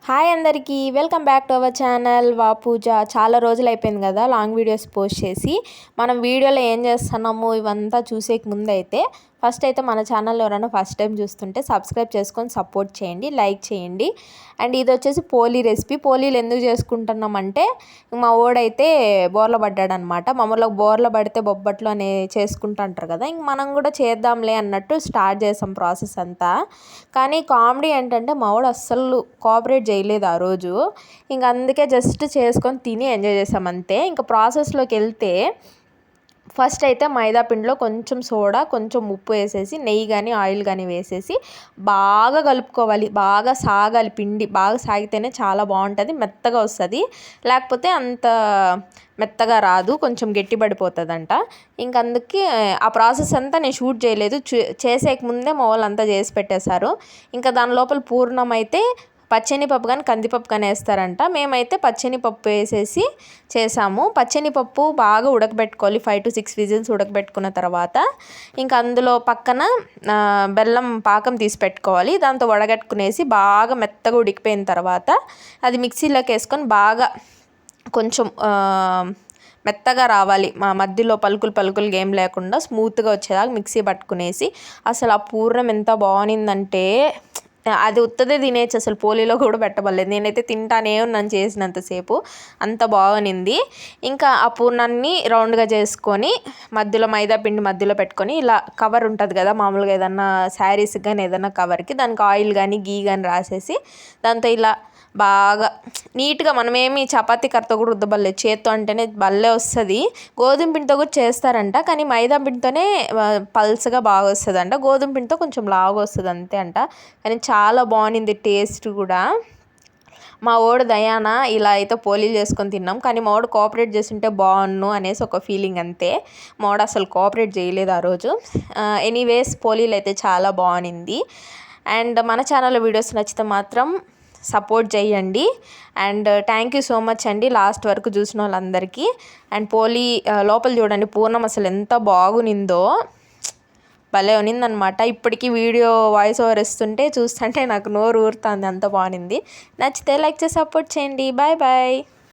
Hi అందరికీ welcome back to our channel Pooja. చాలా రోజులు అయిపోయింది కదా లాంగ్ వీడియోస్ పోస్ట్ చేసి. మనం వీడియోలో ఏం చేస్తున్నాము ఇవంతా చూసేక ముందు అయితే ఫస్ట్ అయితే మన ఛానల్ ఎవరైనా ఫస్ట్ టైం చూస్తుంటే సబ్స్క్రైబ్ చేసుకొని సపోర్ట్ చేయండి, లైక్ చేయండి. అండ్ ఇది వచ్చేసి పోలీ రెసిపీ. పోలీలు ఎందుకు చేసుకుంటున్నామంటే మా ఓడైతే బోర్ల పడ్డాడనమాట. మామూలుగా బోర్ల పడితే బొబ్బట్లు అని చేసుకుంటుంటారు కదా, ఇంక మనం కూడా చేద్దాంలే అన్నట్టు స్టార్ట్ చేసాం ప్రాసెస్ అంతా. కానీ కామెడీ ఏంటంటే మా వాడు అస్సలు కోఆపరేట్ చేయలేదు ఆ రోజు. ఇంక అందుకే జస్ట్ చేసుకొని తిని ఎంజాయ్ చేసాం అంతే. ఇంకా ప్రాసెస్లోకి వెళ్తే ఫస్ట్ అయితే మైదా పిండిలో కొంచెం సోడా, కొంచెం ఉప్పు వేసేసి నెయ్యి కానీ ఆయిల్ కానీ వేసేసి బాగా కలుపుకోవాలి. బాగా సాగాలి పిండి, బాగా సాగితేనే చాలా బాగుంటుంది, మెత్తగా వస్తుంది. లేకపోతే అంత మెత్తగా రాదు, కొంచెం గట్టి పడిపోతుందంట. ఇంక అందుకే ఆ ప్రాసెస్ అంతా నేను షూట్ చేయలేదు, చేసేక ముందే మా వాళ్ళు అంతా చేసి పెట్టేశారు. ఇంకా దాని లోపల పూర్ణం అయితే పచ్చెనిపప్పు కానీ కందిపప్పు కానీ వేస్తారంట. మేమైతే పచ్చెనిపప్పు వేసేసి చేసాము. పచ్చెనిపప్పు బాగా ఉడకబెట్టుకోవాలి, 5 to 6 విజిల్స్ ఉడకబెట్టుకున్న తర్వాత ఇంకా అందులో పక్కన బెల్లం పాకం తీసి పెట్టుకోవాలి. దాంతో వడగట్టుకునేసి బాగా మెత్తగా ఉడికిపోయిన తర్వాత అది మిక్సీలోకి వేసుకొని బాగా కొంచెం మెత్తగా రావాలి, మా మధ్యలో పలుకులు ఏం లేకుండా స్మూత్గా వచ్చేదాకా మిక్సీ పట్టుకునేసి అసలు ఆ పూర్ణం ఎంత బాగుందంటే అది ఉత్తదే తినేయచ్చు, అసలు పోలీలో కూడా పెట్టబడలేదు. నేనైతే తింటానే ఉన్నాను చేసినంతసేపు, అంత బాగునింది. ఇంకా ఆ పూర్ణాన్ని రౌండ్గా చేసుకొని మధ్యలో మైదా పిండి మధ్యలో పెట్టుకొని ఇలా కవర్ ఉంటుంది కదా మామూలుగా ఏదన్నా శారీస్కి కానీ ఏదన్నా కవర్కి, దానికి ఆయిల్ కానీ గీ కానీ రాసేసి దాంతో ఇలా బాగా నీట్గా, మనమేమి చపాతీ కర్రతో కూడా రుద్దబడలేదు, చేత్తో అంటేనే భలే వస్తుంది. గోధుమ పిండితో కూడా చేస్తారంట, కానీ మైదా పిండితోనే పల్స్గా బాగా వస్తుంది అంట, గోధుమ పిండితో కొంచెం లావుగా వస్తుంది అంతే అంట. కానీ చాలా బాగుంది టేస్ట్ కూడా. మా వాడు దయాన ఇలా అయితే పోలీలు చేసుకొని తిన్నాం, కానీ మా వాడు కోఆపరేట్ చేస్తుంటే బాగున్ను అనేసి ఒక ఫీలింగ్ అంతే. మా వాడు అసలు కోఆపరేట్ చేయలేదు ఆ రోజు. ఎనీవేస్ పోలీలు అయితే చాలా బాగుంది. అండ్ మన ఛానల్లో వీడియోస్ నచ్చితే మాత్రం సపోర్ట్ చేయండి. And thank you so much అండి లాస్ట్ వరకు చూసిన వాళ్ళందరికీ. అండ్ పోలీ లోపల చూడండి పూర్ణం అసలు ఎంత బాగునిందో, భలే ఉన్నిందనమాట. ఇప్పటికీ వీడియో వాయిస్ ఓవర్ ఇస్తుంటే చూస్తుంటే నాకు నోరు ఊరుతుంది, అంత బాగుంది. నచ్చితే లైక్ చేసి సపోర్ట్ చేయండి. Bye bye.